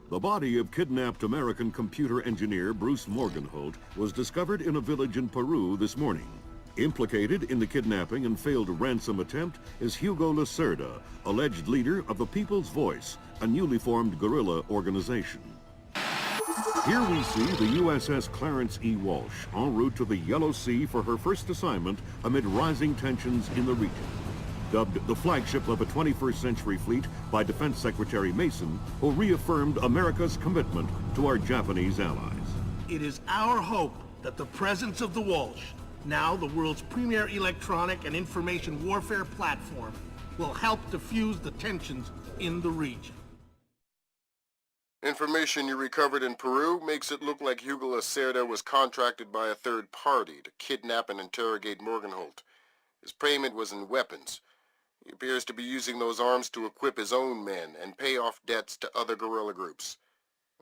The body of kidnapped American computer engineer Bruce Morgenholt was discovered in a village in Peru this morning. Implicated in the kidnapping and failed ransom attempt is Hugo Lacerda, alleged leader of the People's Voice, a newly formed guerrilla organization. Here we see the USS Clarence E. Walsh en route to the Yellow Sea for her first assignment amid rising tensions in the region. Dubbed the flagship of a 21st century fleet by Defense Secretary Mason, who reaffirmed America's commitment to our Japanese allies. It is our hope that the presence of the Walsh, now the world's premier electronic and information warfare platform, will help diffuse the tensions in the region. Information you recovered in Peru makes it look like Hugo Lacerda was contracted by a third party to kidnap and interrogate Morgenholt. His payment was in weapons. He appears to be using those arms to equip his own men and pay off debts to other guerrilla groups.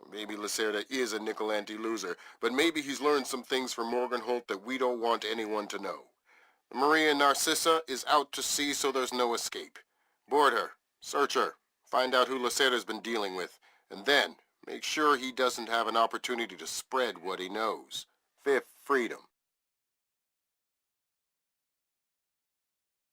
Maybe Lacerda is a nickel-ante loser, but maybe he's learned some things from Morgenholt that we don't want anyone to know. The Maria Narcissa is out to sea, so there's no escape. Board her, search her, find out who Lacerda's been dealing with, and then make sure he doesn't have an opportunity to spread what he knows. Fifth freedom.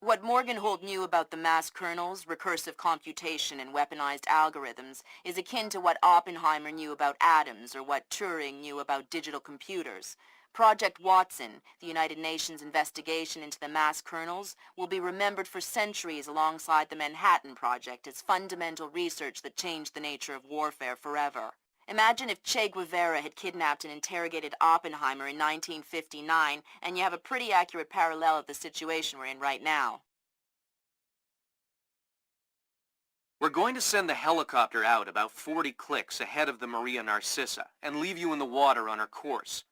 What Morgenholt knew about the mass kernels, recursive computation, and weaponized algorithms is akin to what Oppenheimer knew about atoms or what Turing knew about digital computers. Project Watson, the United Nations investigation into the mass kernels, will be remembered for centuries alongside the Manhattan Project as fundamental research that changed the nature of warfare forever. Imagine if Che Guevara had kidnapped and interrogated Oppenheimer in 1959, and you have a pretty accurate parallel of the situation we're in right now. We're going to send the helicopter out about 40 clicks ahead of the Maria Narcissa and leave you in the water on her course.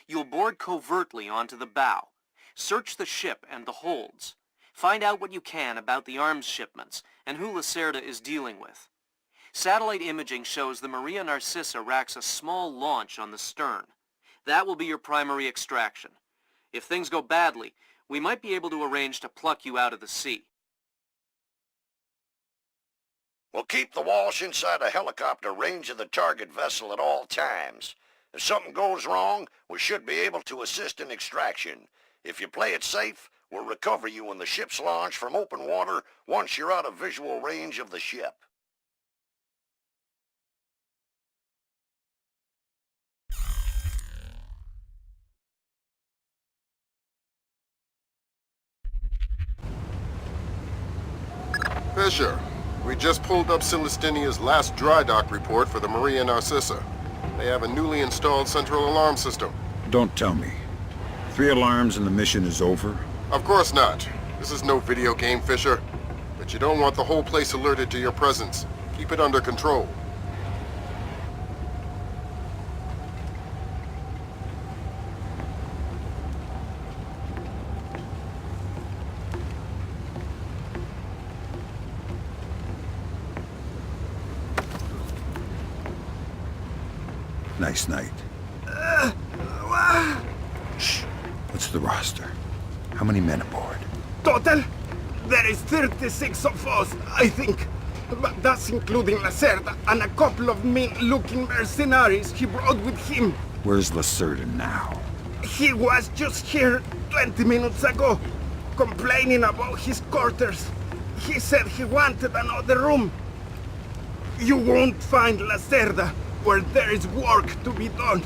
You'll board covertly onto the bow. Search the ship and the holds. Find out what you can about the arms shipments and who Lacerda is dealing with. Satellite imaging shows the Maria Narcissa racks a small launch on the stern. That will be your primary extraction. If things go badly, we might be able to arrange to pluck you out of the sea. We'll keep the Walsh inside a helicopter range of the target vessel at all times. If something goes wrong, we should be able to assist in extraction. If you play it safe, we'll recover you when the ship's launched from open water once you're out of visual range of the ship. Fisher, we just pulled up Celestinia's last dry dock report for the Maria Narcissa. They have a newly installed central alarm system. Don't tell me. 3 alarms and the mission is over? Of course not. This is no video game, Fisher. But you don't want the whole place alerted to your presence. Keep it under control. Nice night. Shh. What's the roster? How many men aboard? Total? There is 36 of us, I think. But that's including Lacerda and a couple of mean-looking mercenaries he brought with him. Where's Lacerda now? He was just here 20 minutes ago, complaining about his quarters. He said he wanted another room. You won't find Lacerda where there is work to be done.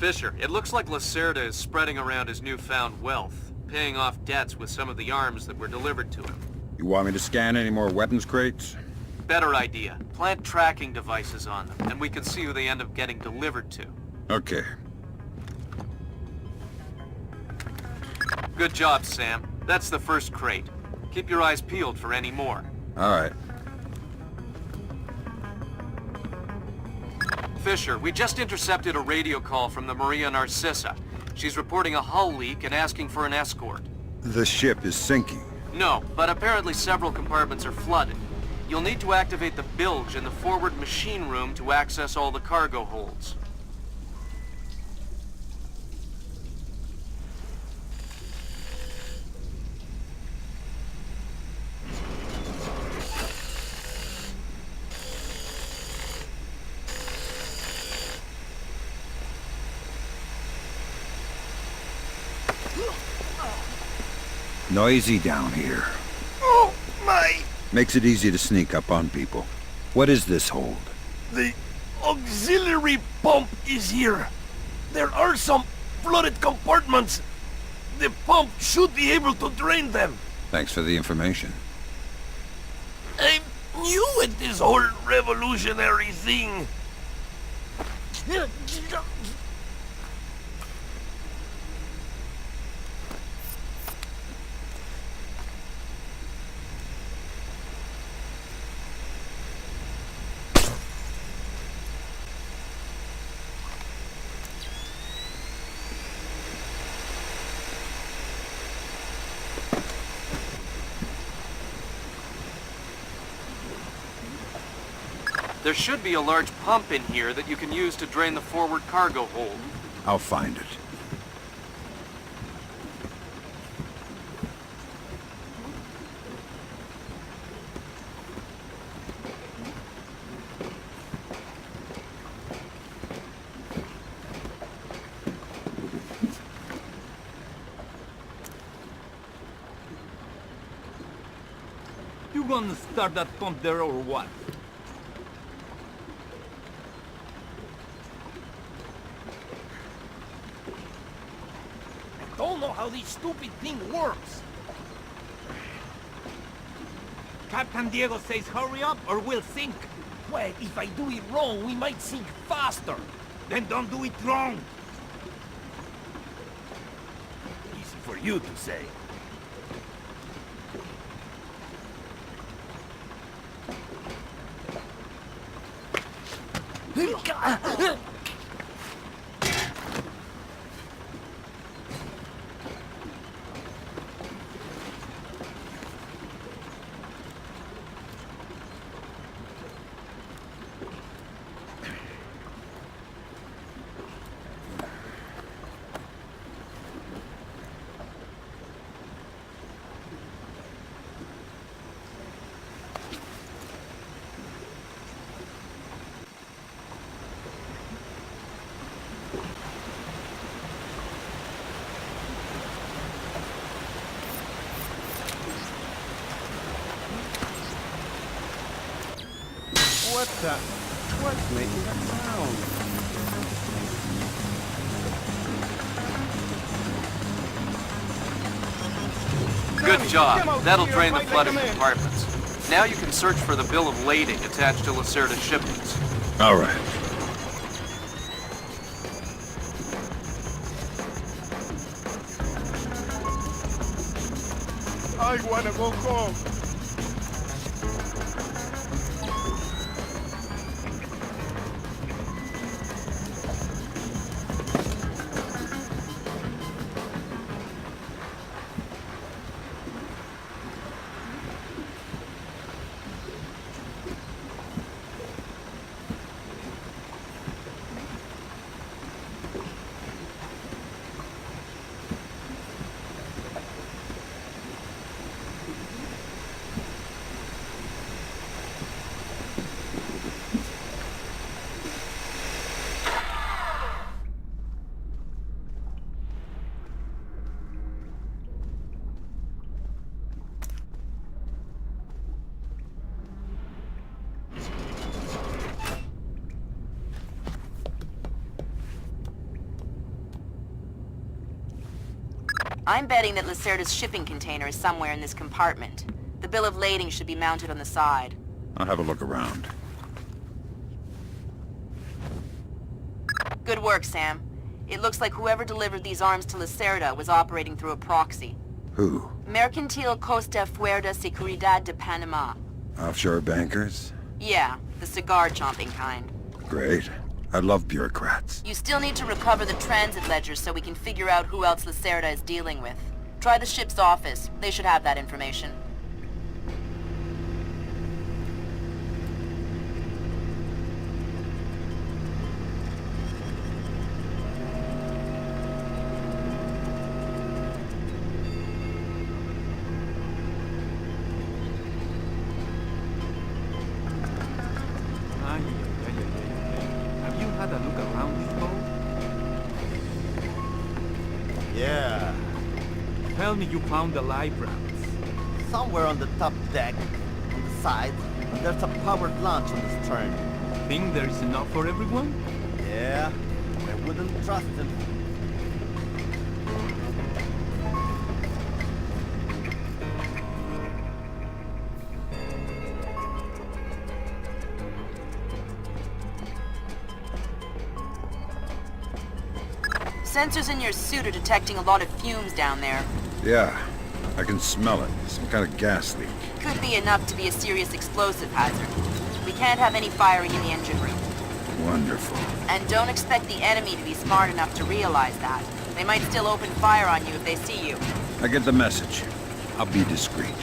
Fisher, it looks like Lacerda is spreading around his newfound wealth, paying off debts with some of the arms that were delivered to him. You want me to scan any more weapons crates? Better idea. Plant tracking devices on them, and we can see who they end up getting delivered to. Okay. Good job, Sam. That's the first crate. Keep your eyes peeled for any more. All right. Fisher, we just intercepted a radio call from the Maria Narcissa. She's reporting a hull leak and asking for an escort. The ship is sinking. No, but apparently several compartments are flooded. You'll need to activate the bilge in the forward machine room to access all the cargo holds. Noisy down here. Oh, my! Makes it easy to sneak up on people. What is this hold? The auxiliary pump is here. There are some flooded compartments. The pump should be able to drain them. Thanks for the information. I'm new at this whole revolutionary thing. There should be a large pump in here that you can use to drain the forward cargo hold. I'll find it. You gonna start that pump there or what? I don't know how this stupid thing works. Captain Diego says hurry up or we'll sink. Well, if I do it wrong, we might sink faster. Then don't do it wrong. Easy for you to say. What the? What's making that sound? Good job. That'll drain the flooded compartments. Now you can search for the bill of lading attached to Lacerda's shipments. All right. I wanna go home. I'm betting that Lacerda's shipping container is somewhere in this compartment. The bill of lading should be mounted on the side. I'll have a look around. Good work, Sam. It looks like whoever delivered these arms to Lacerda was operating through a proxy. Who? Mercantil Costa Fuerza Seguridad de Panama. Offshore bankers? Yeah, the cigar-chomping kind. Great. I love bureaucrats. You still need to recover the transit ledger so we can figure out who else Lacerda is dealing with. Try the ship's office. They should have that information. Have you had a look around this boat? Yeah, Tell me you found the live rounds. somewhere on the top deck, on the side, there's a powered launch on the stern. Think there's enough for everyone? Yeah, I wouldn't trust him. Sensors in your suit are detecting a lot of fumes down there. Yeah, I can smell it. Some kind of gas leak. Could be enough to be a serious explosive hazard. We can't have any firing in the engine room. Wonderful. And don't expect the enemy to be smart enough to realize that. They might still open fire on you if they see you. I get the message. I'll be discreet.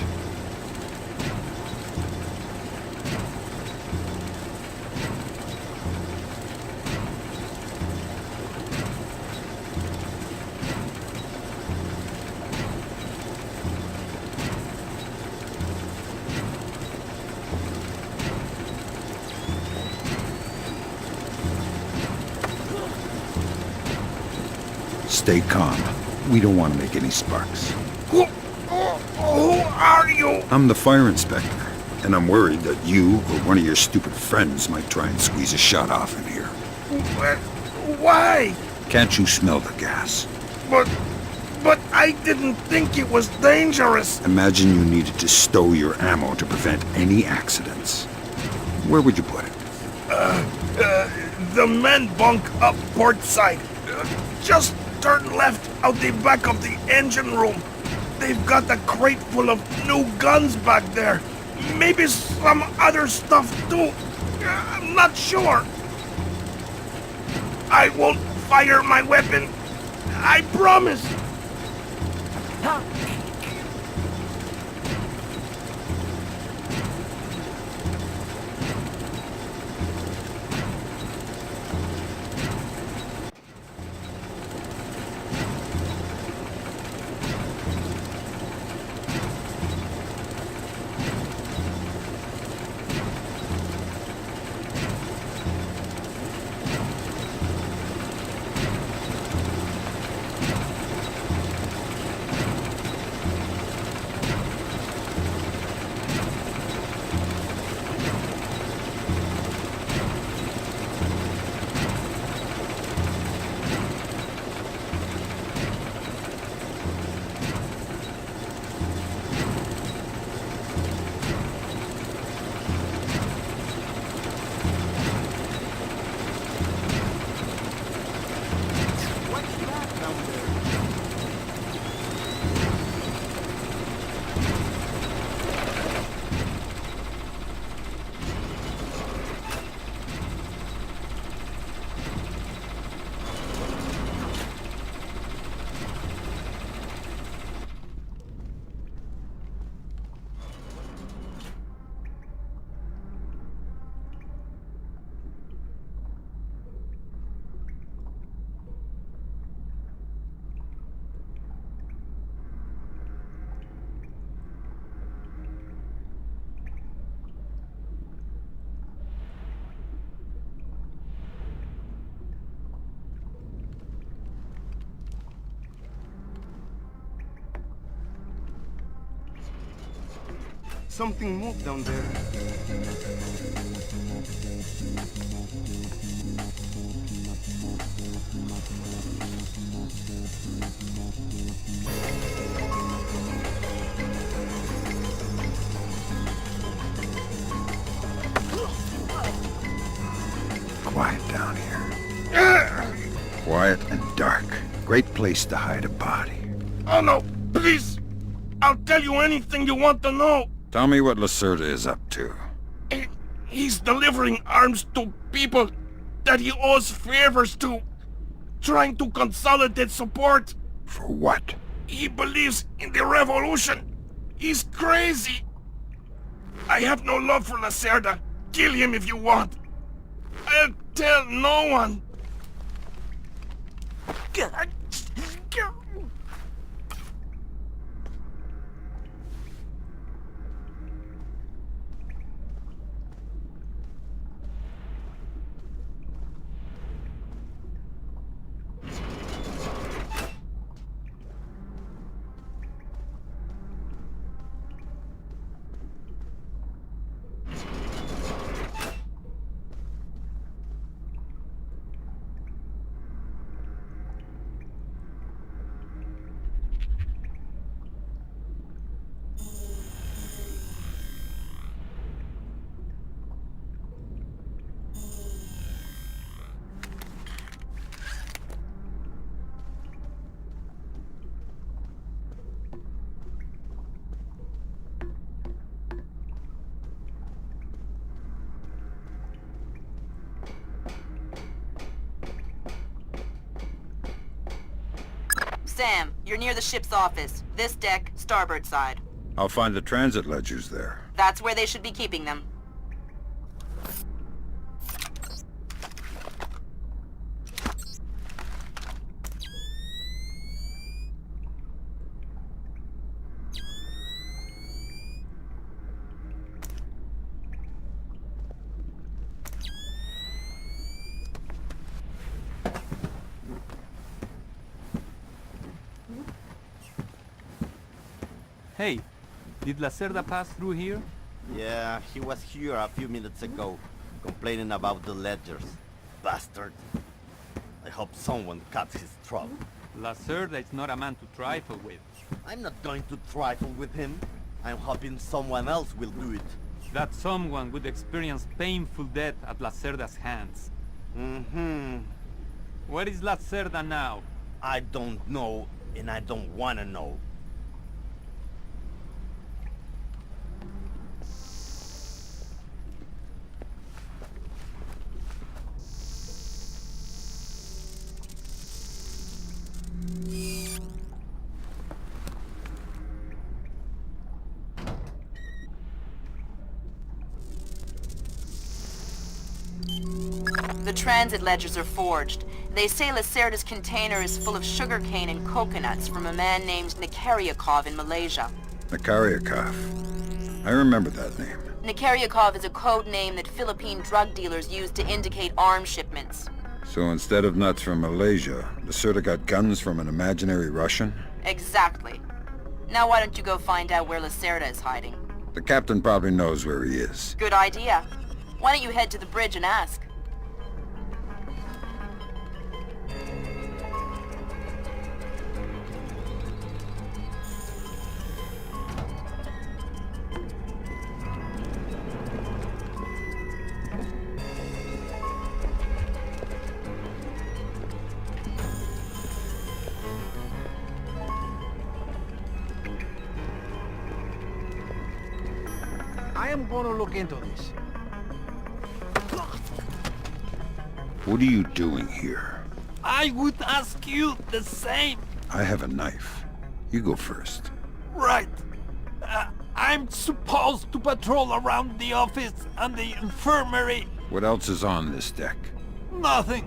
Stay calm. We don't want to make any sparks. Who are you? I'm the fire inspector, and I'm worried that you or one of your stupid friends might try and squeeze a shot off in here. Why? Can't you smell the gas? But I didn't think it was dangerous. Imagine you needed to stow your ammo to prevent any accidents. Where would you put it? The men bunk up port side. Just turn left out the back of the engine room. They've got a crate full of new guns back there. Maybe some other stuff too. I'm not sure. I won't fire my weapon. I promise. Something moved down there. Quiet and dark. Great place to hide a body. Oh no, please! I'll tell you anything you want to know. Tell me what Lacerda is up to. He's delivering arms to people that he owes favors to. Trying to consolidate support. For what? He believes in the revolution. He's crazy. I have no love for Lacerda. Kill him if you want. I'll tell no one. Sam, you're near the ship's office. This deck, starboard side. I'll find the transit ledgers there. That's where they should be keeping them. Hey, did Lacerda pass through here? Yeah, he was here a few minutes ago, complaining about the ledgers. Bastard. I hope someone cuts his throat. Lacerda is not a man to trifle with. I'm not going to trifle with him. I'm hoping someone else will do it. That someone would experience painful death at Lacerda's hands. Mm-hmm. Where is Lacerda now? I don't know, and I don't want to know. The transit ledgers are forged. They say Lacerda's container is full of sugarcane and coconuts from a man named Nikaryakov in Malaysia. Nikaryakov. I remember that name. Nikaryakov is a code name that Philippine drug dealers use to indicate arms shipments. So instead of nuts from Malaysia, Lacerda got guns from an imaginary Russian? Exactly. Now why don't you go find out where Lacerda is hiding? The captain probably knows where he is. Good idea. Why don't you head to the bridge and ask? I am gonna look into this. What are you doing here? I would ask you the same. I have a knife. You go first. Right. I'm supposed to patrol around the office and the infirmary. What else is on this deck? Nothing.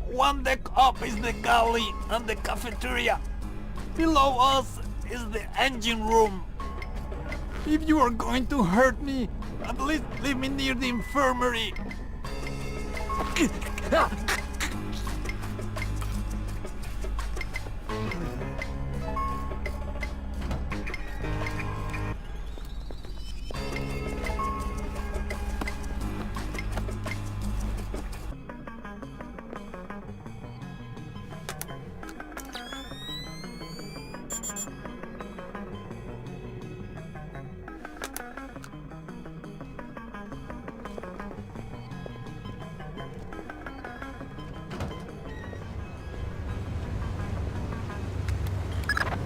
One deck up is the galley and the cafeteria. Below us is the engine room. If you are going to hurt me, at least leave me near the infirmary.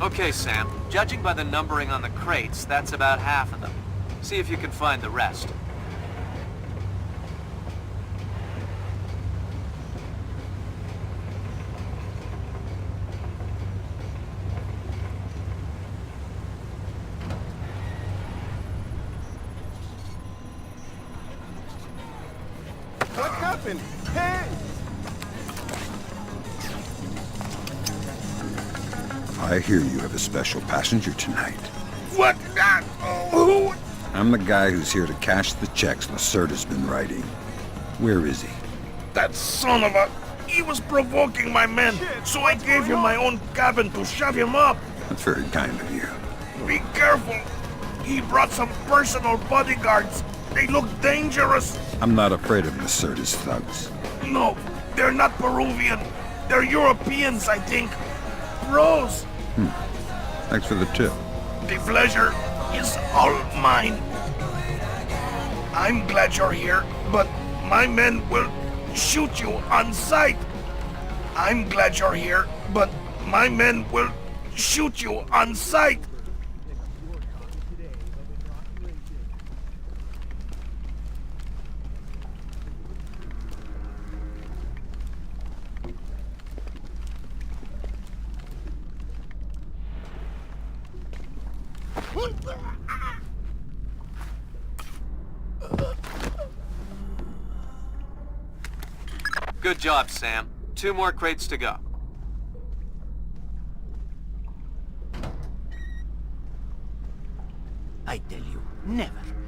Okay, Sam. Judging by the numbering on the crates, that's about half of them. See if you can find the rest. What happened? Hey! I hear you have a special passenger tonight. What? Who? I'm the guy who's here to cash the checks Lacerda's been writing. Where is he? That son of a... He was provoking my men, so I gave him my own cabin to shut him up. That's very kind of you. Be careful. He brought some personal bodyguards. They look dangerous. I'm not afraid of Lacerda's thugs. No, they're not Peruvian. They're Europeans, I think. Pros. Thanks for the tip. The pleasure is all mine. I'm glad you're here, but my men will shoot you on sight. I'm glad you're here, but my men will shoot you on sight. Good job, Sam. 2 more crates to go. I tell you,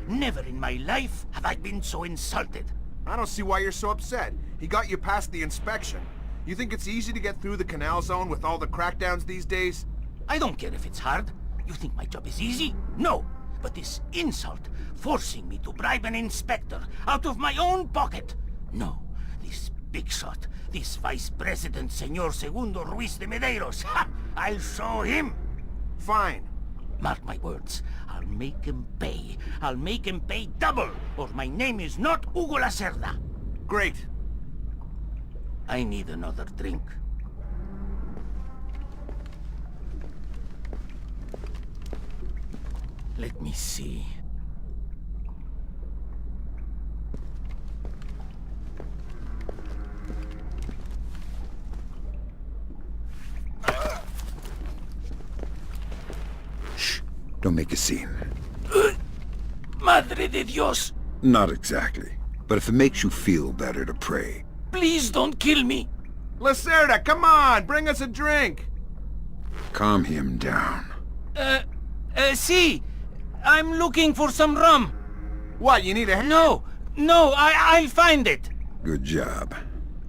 never in my life have I been so insulted. I don't see why you're so upset. He got you past the inspection. You think it's easy to get through the canal zone with all the crackdowns these days? I don't care if it's hard. You think my job is easy? No. But this insult, forcing me to bribe an inspector out of my own pocket. No, this big shot, this Vice President Senor Segundo Ruiz de Medeiros. Ha! I'll show him. Fine. Mark my words. I'll make him pay. I'll make him pay double, or my name is not Hugo Lacerda. Great. I need another drink. Let me see. Shh. Don't make a scene. Madre de Dios! Not exactly. But if it makes you feel better to pray. Please don't kill me! Lacerda, come on! Bring us a drink! Calm him down. See! I'm looking for some rum. What, you need a... No! I'll find it! Good job.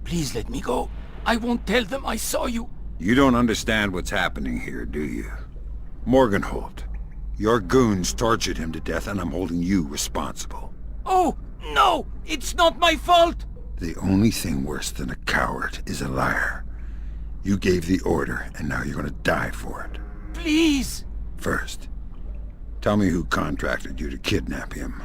Please let me go. I won't tell them I saw you. You don't understand what's happening here, do you? Morgenholt. Your goons tortured him to death, and I'm holding you responsible. Oh, no! It's not my fault! The only thing worse than a coward is a liar. You gave the order, and now you're gonna die for it. Please! First, tell me who contracted you to kidnap him.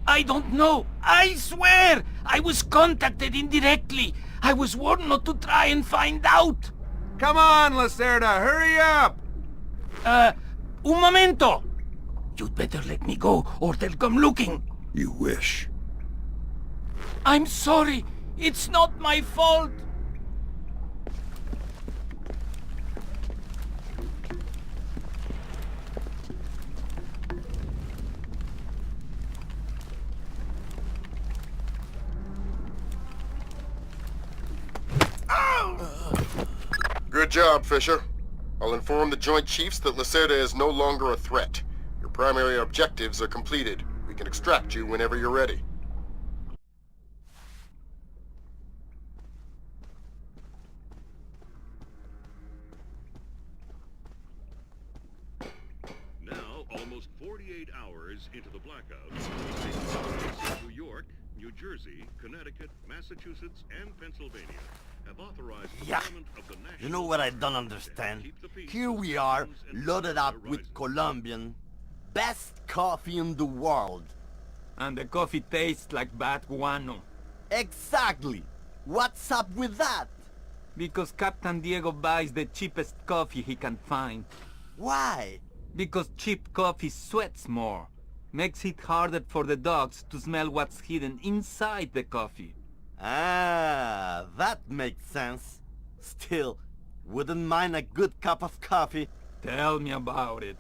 I don't know. I swear! I was contacted indirectly. I was warned not to try and find out. Come on, Lacerda, hurry up! Un momento! You'd better let me go, or they'll come looking. You wish. I'm sorry. It's not my fault. Good job, Fisher. I'll inform the Joint Chiefs that Lacerda is no longer a threat. Your primary objectives are completed. We can extract you whenever you're ready. Now, almost 48 hours into the blackouts, New York, New Jersey, Connecticut, Massachusetts, and Pennsylvania have authorized the government of the national... You know what I don't understand? Here we are, loaded up with Colombian, best coffee in the world. And the coffee tastes like bad guano. Exactly! What's up with that? Because Captain Diego buys the cheapest coffee he can find. Why? Because cheap coffee sweats more. Makes it harder for the dogs to smell what's hidden inside the coffee. Ah, that makes sense. Still, wouldn't mind a good cup of coffee. Tell me about it.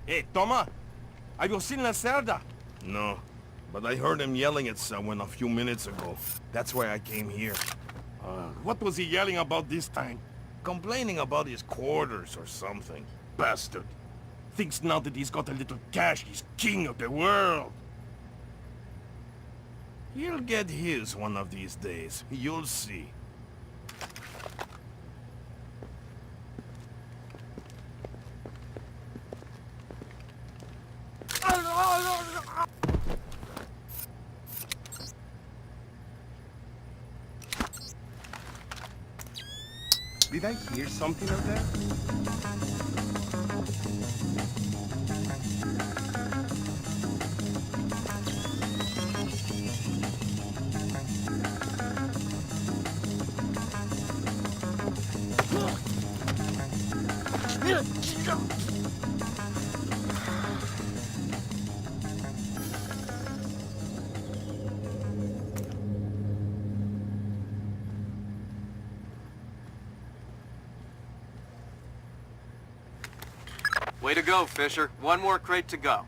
Hey, Toma! Have you seen Lacerda? No, but I heard him yelling at someone a few minutes ago. That's why I came here. What was he yelling about this time? Complaining about his quarters or something. Bastard. Thinks now that he's got a little cash, he's king of the world. He'll get his one of these days. You'll see. Did I hear something out there? Way to go, Fisher. One more crate to go.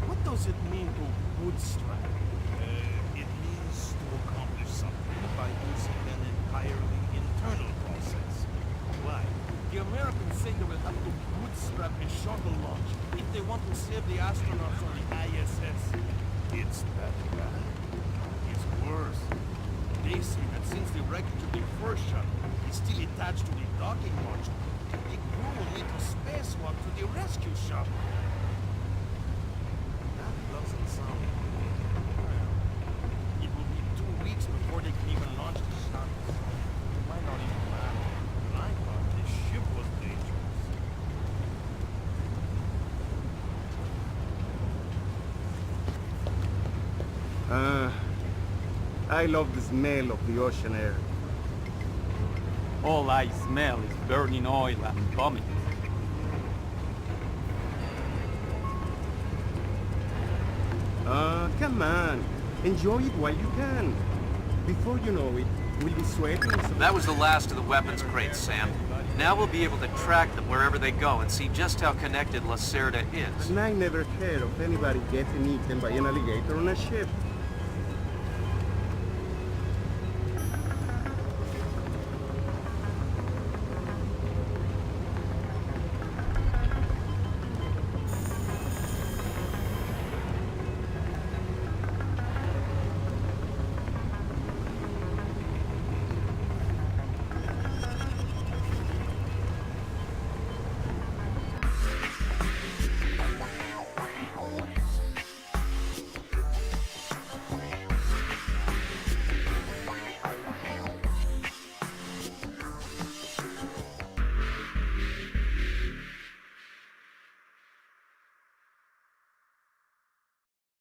What does it mean to bootstrap? It means to accomplish something by using an entirely internal process. Why? The Americans say they will have to bootstrap a shuttle launch if they want to save the astronauts on the ISS. It's that bad. It's worse. They say that since the wreckage of the first shuttle is still attached to the docking module, the crew will need to spacewalk to the rescue shuttle. Doesn't sound good. Well, it will be 2 weeks before they can even launch the shuttle. It might not even matter. I thought this ship was dangerous. I love the smell of the ocean air. All I smell is burning oil and vomit. Come on. Enjoy it while you can. Before you know it, we'll be sweating. That was the last of the weapons crates, Sam. Now we'll be able to track them wherever they go and see just how connected Lacerda is. And I never heard of anybody getting eaten by an alligator on a ship.